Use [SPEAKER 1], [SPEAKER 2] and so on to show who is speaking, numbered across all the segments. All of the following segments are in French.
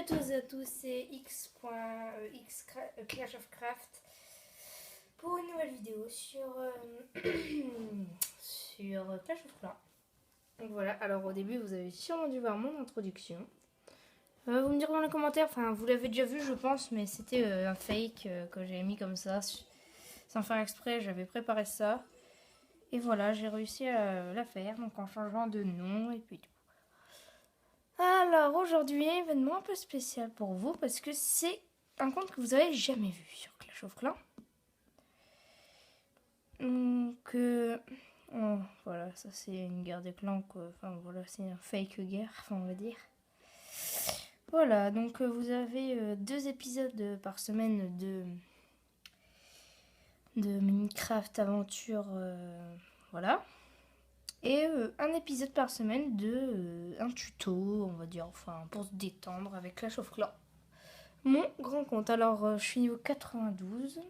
[SPEAKER 1] tous et à tous, c'est Clash of Craft pour une nouvelle vidéo sur, sur Clash of Clans. Donc voilà, alors au début vous avez sûrement dû voir mon introduction. Vous me direz dans les commentaires, enfin vous l'avez déjà vu je pense, mais c'était un fake que j'avais mis comme ça, sans faire exprès, j'avais préparé ça. Et voilà, j'ai réussi à la faire, donc en changeant de nom et puis tout. Alors aujourd'hui, événement un peu spécial pour vous parce que c'est un compte que vous avez jamais vu sur Clash of Clans. Donc voilà, ça c'est une guerre des clans quoi. Enfin voilà, c'est un fake guerre, enfin on va dire. Voilà, donc vous avez 2 épisodes par semaine de Minecraft aventure, voilà. Et un épisode par semaine de un tuto, on va dire, enfin pour se détendre avec Clash of Clans. Mon grand compte, alors je suis niveau 92,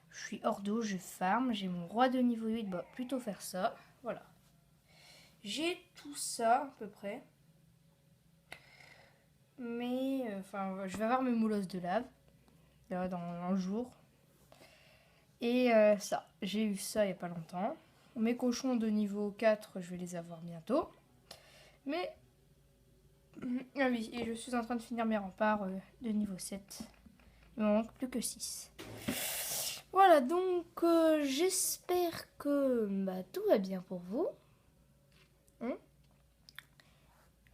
[SPEAKER 1] je suis hors d'eau, je farm, j'ai mon roi de niveau 8, bah plutôt faire ça, voilà. J'ai tout ça à peu près, mais enfin je vais avoir mes molosses de lave là, dans un jour. Et ça, j'ai eu ça il n'y a pas longtemps. Mes cochons de niveau 4, je vais les avoir bientôt. Mais, ah oui, et je suis en train de finir mes remparts de niveau 7. Il me manque plus que 6. Voilà, donc j'espère que tout va bien pour vous.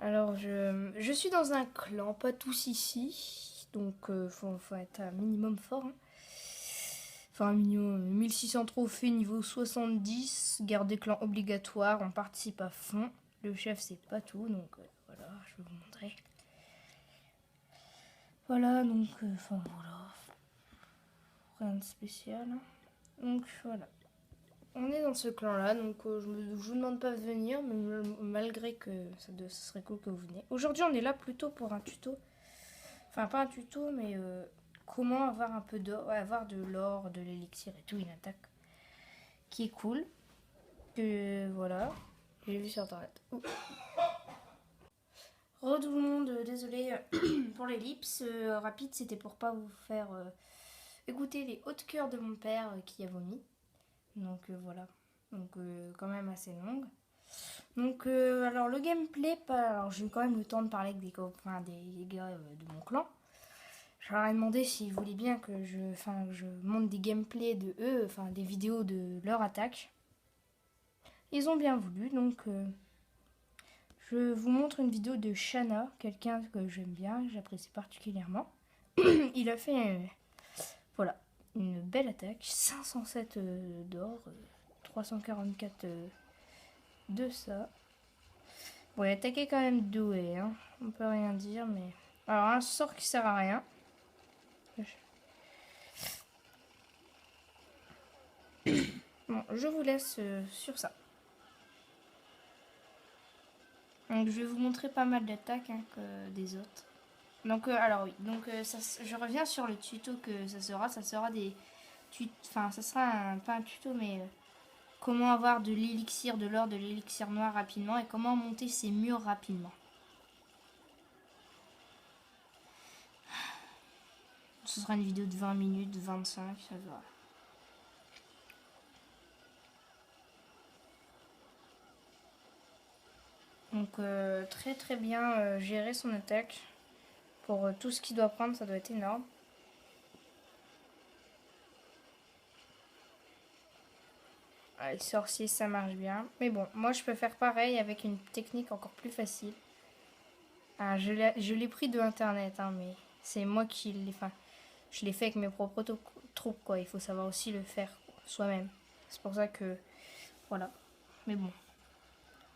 [SPEAKER 1] Alors, je suis dans un clan, pas tous ici. Donc, faut être un minimum fort. Enfin, un minimum 1600 trophées, niveau 70. Guerre des clans obligatoire, on participe à fond. Le chef, c'est pas tout, donc voilà, je vais vous montrer. Voilà, donc, enfin voilà. Rien de spécial. Donc, voilà. On est dans ce clan-là, donc je vous demande pas de venir, mais malgré que ça serait cool que vous venez. Aujourd'hui, on est là plutôt pour un tuto. Enfin, pas un tuto, mais comment avoir un peu d'or, avoir de l'or, de l'élixir et tout, une attaque qui est cool. Que voilà, j'ai vu sur internet. Re tout le monde, désolé pour l'ellipse rapide, c'était pour pas vous faire écouter les hautes cœurs de mon père qui a vomi. Donc voilà, donc quand même assez longue. Donc alors le gameplay, alors j'ai eu quand même le temps de parler avec des copains, des gars de mon clan. Je leur ai demandé s'ils voulaient bien que je monte des gameplays de eux, enfin des vidéos de leur attaque. Ils ont bien voulu, donc je vous montre une vidéo de Shana, quelqu'un que j'aime bien, que j'apprécie particulièrement. Il a fait voilà, une belle attaque, 507 d'or, 344 de ça. Bon, il a attaqué quand même doué, hein. On peut rien dire, mais... Alors, un sort qui sert à rien. Bon, je vous laisse sur ça. Donc, je vais vous montrer pas mal d'attaques que des autres. Donc, alors oui, donc je reviens sur le tuto que ça sera des... Enfin, ça sera pas un tuto, mais... comment avoir de l'élixir, de l'or, de l'élixir noir rapidement et comment monter ses murs rapidement. Ce sera une vidéo de 20 minutes, 25, ça va. Donc très très bien gérer son attaque. Pour tout ce qu'il doit prendre, ça doit être énorme. Ah, les sorciers, ça marche bien. Mais bon, moi je peux faire pareil avec une technique encore plus facile. Ah, je l'ai pris de internet, hein, mais c'est moi qui l'ai fait. Je l'ai fait avec mes propres troupes, quoi. Il faut savoir aussi le faire soi-même. C'est pour ça que... Voilà. Mais bon.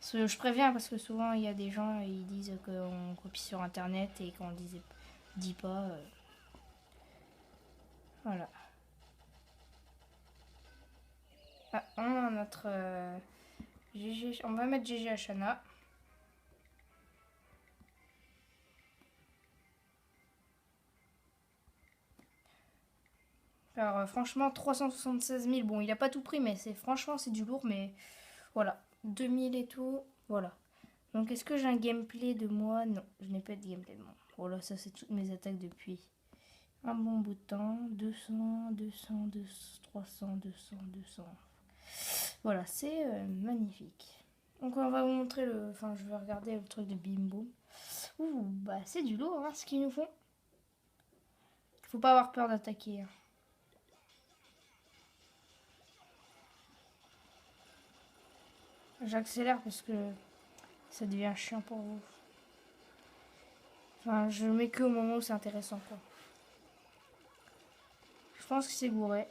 [SPEAKER 1] Je préviens parce que souvent il y a des gens, ils disent qu'on copie sur internet et qu'on dit pas. Voilà. Ah, on a notre GG. On va mettre GG à Shana. Alors franchement 376 000, bon il a pas tout pris mais franchement c'est du lourd mais voilà, 2000 et tout, voilà. Donc est-ce que j'ai un gameplay de moi? Non, je n'ai pas de gameplay de moi. Voilà, ça c'est toutes mes attaques depuis un bon bout de temps. 200, 200, 200, 300, 200, 200. Voilà, c'est magnifique. Donc on va vous montrer le... Enfin, je vais regarder le truc de Bimbo. Ouh, bah c'est du lourd, hein, ce qu'ils nous font. Faut pas avoir peur d'attaquer. Hein. J'accélère parce que ça devient chiant pour vous. Enfin, je mets que au moment où c'est intéressant, quoi. Je pense que c'est bourré.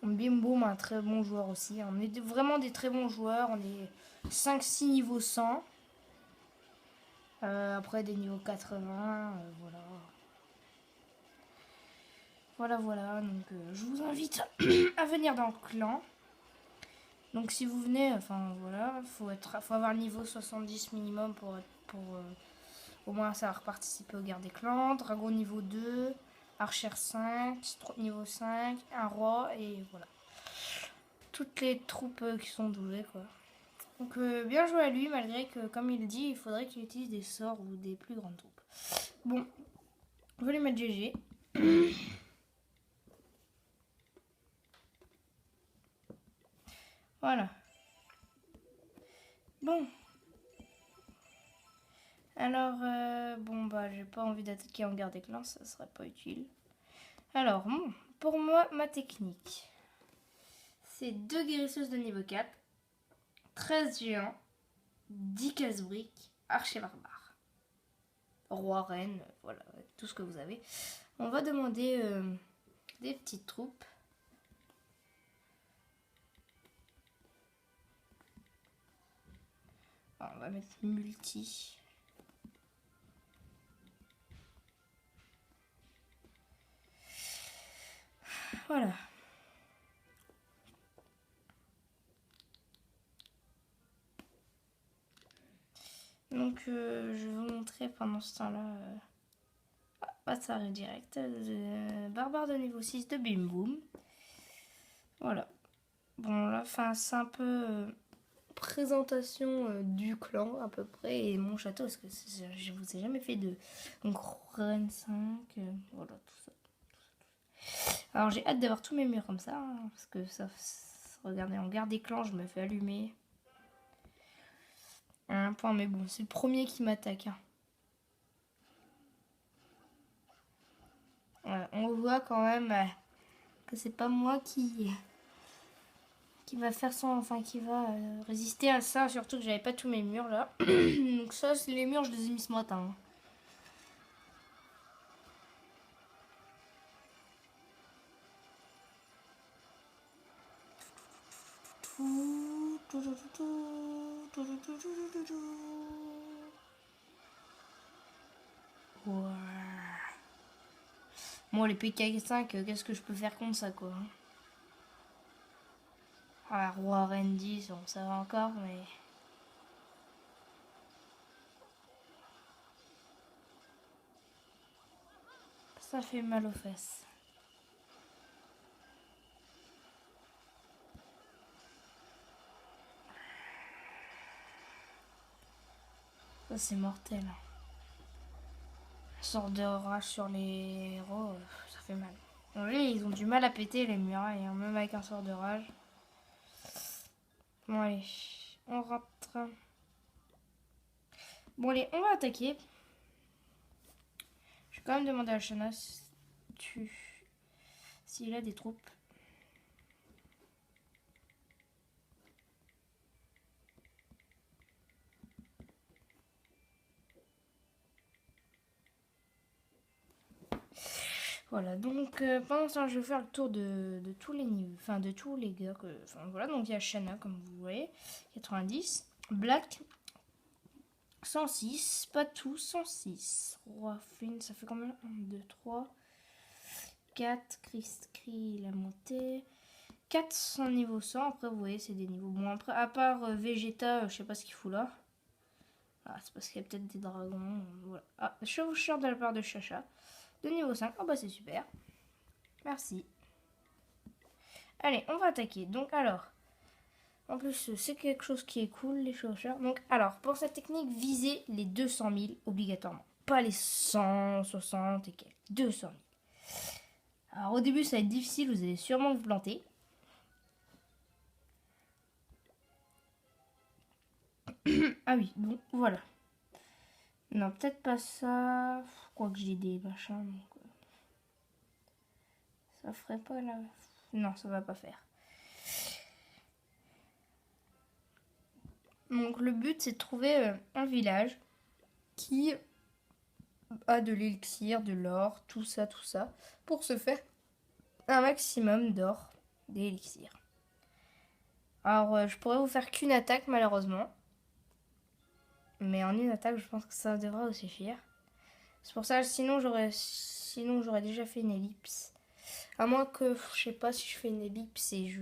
[SPEAKER 1] Bim Boom, un très bon joueur aussi. On est vraiment des très bons joueurs. On est 5-6 niveaux 100. Après des niveaux 80. Voilà. Voilà. Donc je vous invite à venir dans le clan. Donc si vous venez, enfin voilà, faut avoir le niveau 70 minimum pour au moins savoir participer aux guerres des clans. Dragon niveau 2, archer 5, niveau 5, un roi et voilà. Toutes les troupes qui sont douées quoi. Donc bien joué à lui malgré que comme il dit il faudrait qu'il utilise des sorts ou des plus grandes troupes. Bon, on va lui mettre GG. Voilà. Bon. Alors, bon bah j'ai pas envie d'attaquer en guerre des clans, ça serait pas utile. Alors, bon, pour moi, ma technique, c'est 2 guérisseuses de niveau 4, 13 géants, 10 casse-briques, archer barbare, roi, reine, voilà, tout ce que vous avez. On va demander des petites troupes. Alors, on va mettre multi. Voilà. Donc, je vais vous montrer pendant ce temps-là. Pas de s'arrêt direct. Barbare de niveau 6 de Bim Boom. Voilà. Bon, là, c'est un peu présentation du clan à peu près et mon château parce que je vous ai jamais fait de donc Reine 5. Voilà, tout ça. Alors, j'ai hâte d'avoir tous mes murs comme ça hein, parce que regardez, en guerre des clans, je me fais allumer. Un point, mais bon, c'est le premier qui m'attaque. Hein. Voilà, on voit quand même que c'est pas moi qui va faire son, enfin qui va résister à ça, surtout que j'avais pas tous mes murs là. Donc ça, c'est les murs, je les ai mis ce matin. Ouais. Moi, les PK5, qu'est-ce que je peux faire contre ça, quoi. Ah, roi, reine 10, bon, ça va encore, mais... Ça fait mal aux fesses. Ça, c'est mortel. Sort de rage sur les héros, ça fait mal. Bon, là, ils ont du mal à péter les murailles, hein, même avec un sort de rage. Bon, allez, on rentre. Bon, allez, on va attaquer. Je vais quand même demander à Shana s'il a des troupes. Voilà, donc pendant ce temps, je vais faire le tour de tous les niveaux, enfin de tous les gars. Voilà, donc il y a Shana, comme vous voyez, 90. Black, 106. Patou, 106. Roi Flynn, ça fait combien 1, 2, 3, 4. Chris, il a monté. 400 niveau 100. Après, vous voyez, c'est des niveaux. Bon, après, à part Vegeta, je sais pas ce qu'il fout là. Ah, c'est parce qu'il y a peut-être des dragons. Voilà. Ah, chevaucheur de la part de Chacha. De niveau 5. Oh bah c'est super. Merci. Allez, on va attaquer. Donc alors, En plus, c'est quelque chose qui est cool, les chaussures. Donc, alors, pour cette technique, visez les 200 000 obligatoirement. Pas les 160 et quelques. 200 000. Alors, au début, ça va être difficile. Vous allez sûrement vous planter. Ah oui, bon, voilà. Non, peut-être pas ça. Quoique j'ai des machins. Donc, ça ferait pas là. Non, ça va pas faire. Donc le but c'est de trouver un village qui a de l'élixir, de l'or, tout ça, pour se faire un maximum d'or, d'élixir. Alors je pourrais vous faire qu'une attaque malheureusement. Mais en une attaque je pense que ça devrait aussi suffire. C'est pour ça, sinon j'aurais déjà fait une ellipse. À moins que, je sais pas si je fais une ellipse et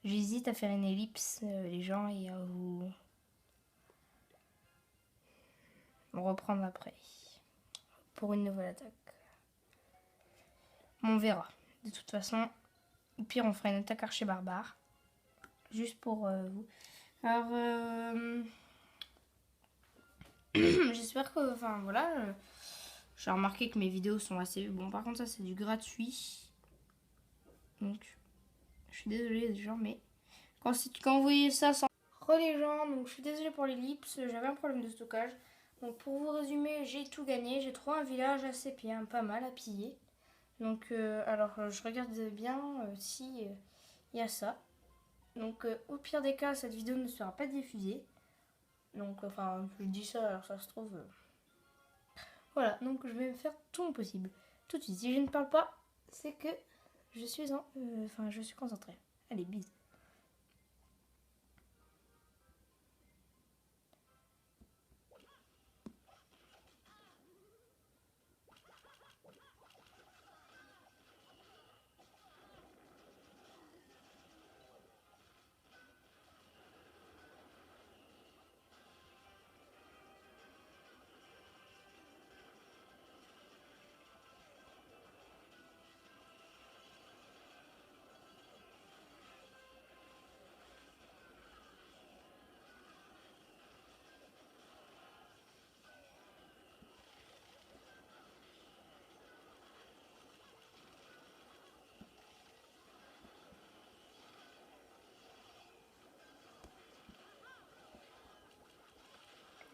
[SPEAKER 1] j'hésite à faire une ellipse, les gens, et à vous reprendre après. Pour une nouvelle attaque. On verra. De toute façon, au pire, on fera une attaque archer barbare. Juste pour vous. Alors, j'espère que, enfin voilà, j'ai remarqué que mes vidéos sont assez... Bon, par contre, ça, c'est du gratuit. Donc, je suis désolée, les gens, mais quand vous voyez ça sans... Les gens, donc je suis désolée pour l'ellipse, j'avais un problème de stockage. Donc, pour vous résumer, j'ai tout gagné. J'ai trouvé un village assez bien, pas mal à piller. Donc, alors, je regarde bien si il y a ça. Donc, au pire des cas, cette vidéo ne sera pas diffusée. Donc, enfin, je dis ça, alors ça se trouve... Voilà, donc je vais faire tout mon possible. Tout de suite, si je ne parle pas, c'est que je suis je suis concentrée. Allez, bisous.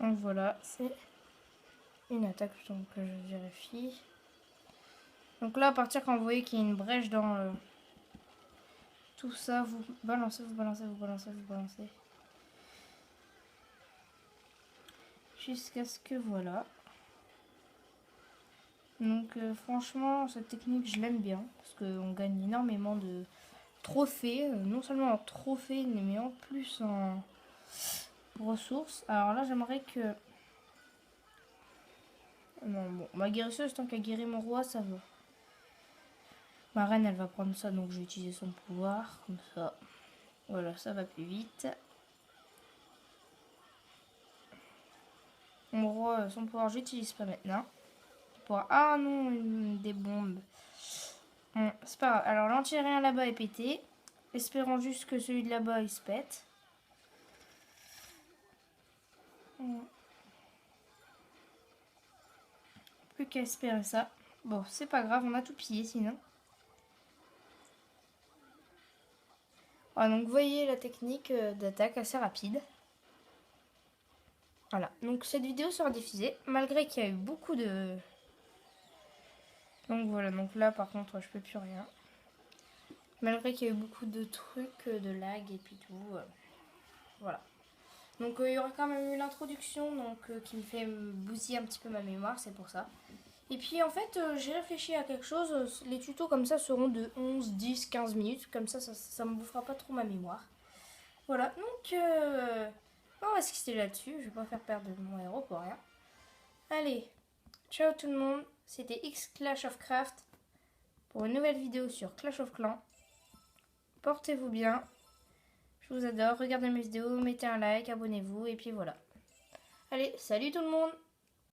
[SPEAKER 1] Donc voilà, c'est une attaque donc, que je vérifie. Donc là, à partir quand vous voyez qu'il y a une brèche dans tout ça, vous balancez, vous balancez, vous balancez, vous balancez. Jusqu'à ce que voilà. Donc franchement, cette technique, je l'aime bien. Parce qu'on gagne énormément de trophées. Non seulement en trophées, mais en plus en ressources. Alors là, j'aimerais que... Non, bon, ma guérisseuse, tant qu'elle guérit mon roi, ça va. Ma reine, elle va prendre ça, donc je vais utiliser son pouvoir. Comme ça. Voilà, ça va plus vite. Mon roi, son pouvoir, j'utilise pas maintenant. Ah non, des bombes. Bon, c'est pas grave. Alors, l'anti-aérien là-bas est pété. Espérons juste que celui de là-bas, il se pète. Plus qu'à espérer ça. Bon, c'est pas grave, on a tout pillé sinon. Voilà, donc vous voyez la technique d'attaque assez rapide. Voilà, donc cette vidéo sera diffusée, malgré qu'il y a eu beaucoup de... Donc voilà, donc là par contre je peux plus rien. Malgré qu'il y a eu beaucoup de trucs, de lag et puis tout. Voilà. Donc il y aura quand même eu l'introduction qui me fait bousiller un petit peu ma mémoire, c'est pour ça. Et puis en fait j'ai réfléchi à quelque chose, les tutos comme ça seront de 11, 10, 15 minutes, comme ça me bouffera pas trop ma mémoire. Voilà, donc on va se quitter là-dessus, je vais pas faire perdre mon héros pour rien. Allez, ciao tout le monde, c'était X Clash of Craft pour une nouvelle vidéo sur Clash of Clans. Portez-vous bien, je vous adore, regardez mes vidéos, mettez un like, abonnez-vous et puis voilà. Allez, salut tout le monde!